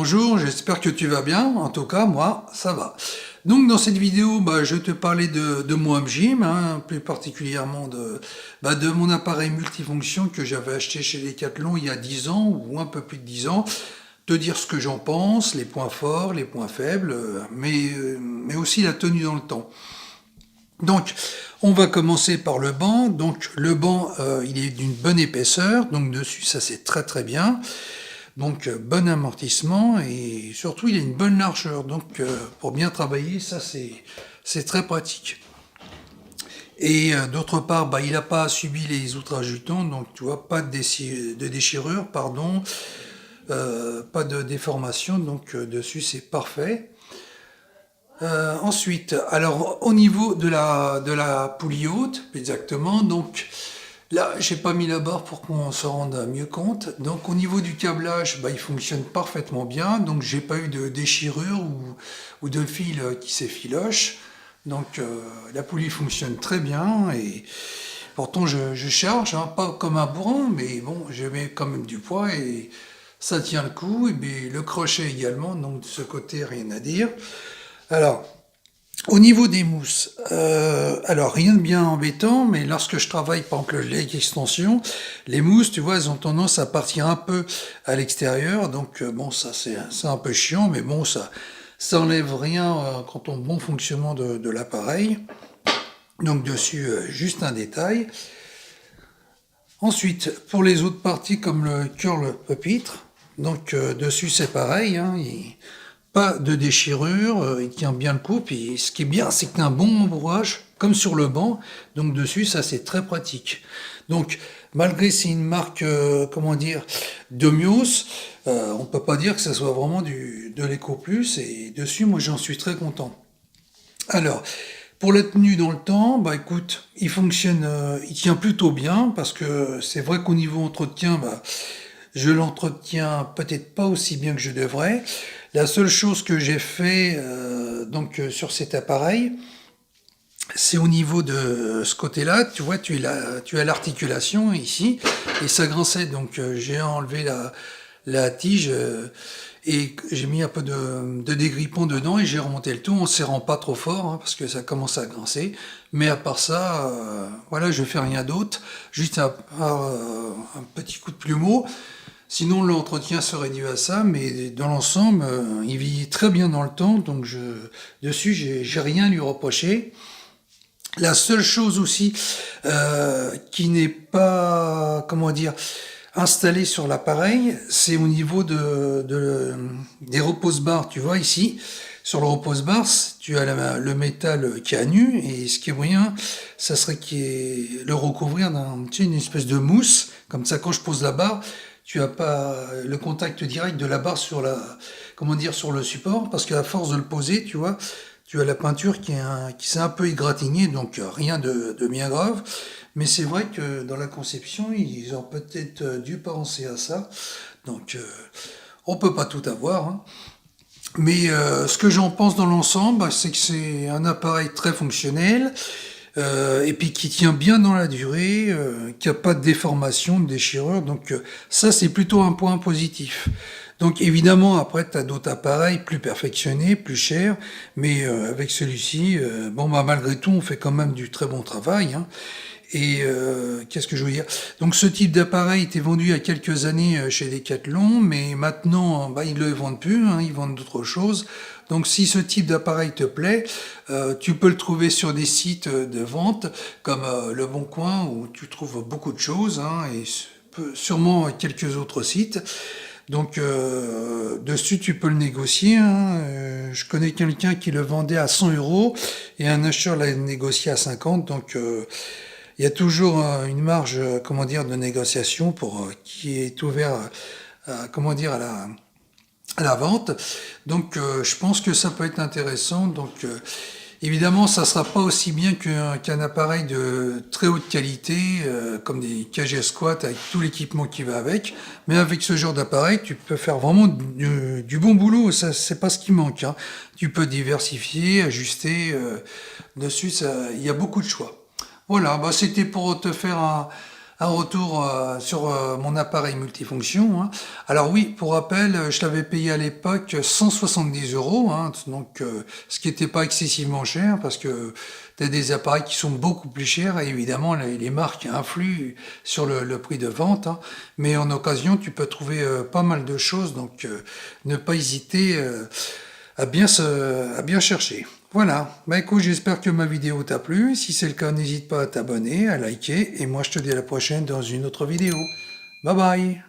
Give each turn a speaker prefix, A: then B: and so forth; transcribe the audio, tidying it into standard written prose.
A: Bonjour, j'espère que tu vas bien. En tout cas, moi, ça va. Donc, dans cette vidéo, je vais te parler de mon home gym, hein, plus particulièrement de mon appareil multifonction que j'avais acheté chez Decathlon il y a 10 ans ou un peu plus de 10 ans. Te dire ce que j'en pense, les points forts, les points faibles, mais aussi la tenue dans le temps. Donc, on va commencer par le banc. Donc, le banc, il est d'une bonne épaisseur. Donc, dessus, ça c'est très très bien. Donc bon amortissement et surtout il a une bonne largeur. Donc pour bien travailler, ça c'est très pratique. Et d'autre part, il n'a pas subi les outrages du temps, donc tu vois, pas de déchirure, pardon, pas de déformation, donc dessus c'est parfait. Ensuite, alors au niveau de la poulie haute, exactement, donc là, j'ai pas mis la barre pour qu'on se rende mieux compte. Donc au niveau du câblage, il fonctionne parfaitement bien. Donc j'ai pas eu de déchirure ou de fil qui s'effiloche. Donc la poulie fonctionne très bien et pourtant je charge, hein, pas comme un bourrin, mais bon, je mets quand même du poids et ça tient le coup. Et bien, le crochet également, donc de ce côté rien à dire. Alors au niveau des mousses, alors rien de bien embêtant, mais lorsque je travaille par exemple le leg extension, les mousses, tu vois, elles ont tendance à partir un peu à l'extérieur, donc bon, ça c'est un peu chiant, mais bon, ça enlève rien quant au bon fonctionnement de l'appareil. Donc dessus, juste un détail. Ensuite, pour les autres parties comme le curl pupitre, donc dessus c'est pareil, hein, pas de déchirure, il tient bien le coup, puis ce qui est bien c'est que tu as un bon embourrage, comme sur le banc, donc dessus ça c'est très pratique. Donc malgré c'est une marque, comment dire, de Mios, on peut pas dire que ça soit vraiment de l'éco plus, et dessus moi j'en suis très content. Alors, pour la tenue dans le temps, écoute, il fonctionne, il tient plutôt bien parce que c'est vrai qu'au niveau entretien, je l'entretiens peut-être pas aussi bien que je devrais. La seule chose que j'ai fait sur cet appareil, c'est au niveau de ce côté-là, tu vois, tu as l'articulation ici et ça grinçait, donc j'ai enlevé la tige. Et j'ai mis un peu de dégrippant dedans et j'ai remonté le tout en serrant pas trop fort hein, parce que ça commence à grincer. Mais à part ça, voilà, je fais rien d'autre. Juste un petit coup de plumeau. Sinon, l'entretien se réduit à ça, mais dans l'ensemble, il vit très bien dans le temps. Donc dessus, j'ai rien à lui reprocher. La seule chose aussi qui n'est pas, comment dire, installée sur l'appareil, c'est au niveau des repose-barres. Tu vois ici, sur le repose-barre, tu as le métal qui est à nu, et ce qui est moyen, ça serait le recouvrir d'une espèce de mousse. Comme ça, quand je pose la barre, tu as pas le contact direct de la barre sur sur le support, parce qu'à force de le poser, tu vois, tu as la peinture qui s'est un peu égratignée, donc rien de bien grave. Mais c'est vrai que dans la conception, ils ont peut-être dû penser à ça. Donc on peut pas tout avoir, hein. Mais ce que j'en pense dans l'ensemble, c'est que c'est un appareil très fonctionnel et puis qui tient bien dans la durée, qui a pas de déformation, de déchirure. Donc ça, c'est plutôt un point positif. Donc évidemment, après, tu as d'autres appareils plus perfectionnés, plus chers, mais avec celui-ci, malgré tout, on fait quand même du très bon travail, hein. Et qu'est-ce que je veux dire? Donc ce type d'appareil était vendu il y a quelques années chez Decathlon, mais maintenant ils ne le vendent plus, hein, ils vendent d'autres choses. Donc si ce type d'appareil te plaît, tu peux le trouver sur des sites de vente comme Le Bon Coin où tu trouves beaucoup de choses, hein, et sûrement quelques autres sites. Donc dessus tu peux le négocier, hein. Je connais quelqu'un qui le vendait à 100 euros et un acheteur l'a négocié à 50. Donc il y a toujours une marge, de négociation pour qui est ouvert, à la vente. Donc, je pense que ça peut être intéressant. Donc, évidemment, ça sera pas aussi bien qu'un appareil de très haute qualité, comme des KG Squat avec tout l'équipement qui va avec. Mais avec ce genre d'appareil, tu peux faire vraiment du bon boulot. Ça, c'est pas ce qui manque, hein. Tu peux diversifier, ajuster. Dessus, il y a beaucoup de choix. Voilà, c'était pour te faire un retour sur mon appareil multifonction, hein. Alors oui, pour rappel, je l'avais payé à l'époque 170 euros, hein, donc ce qui n'était pas excessivement cher parce que tu as des appareils qui sont beaucoup plus chers et évidemment les marques influent sur le prix de vente, hein. Mais en occasion, tu peux trouver pas mal de choses, donc ne pas hésiter à bien chercher. Voilà, bah écoute, j'espère que ma vidéo t'a plu. Si c'est le cas, n'hésite pas à t'abonner, à liker, et moi je te dis à la prochaine dans une autre vidéo. Bye bye!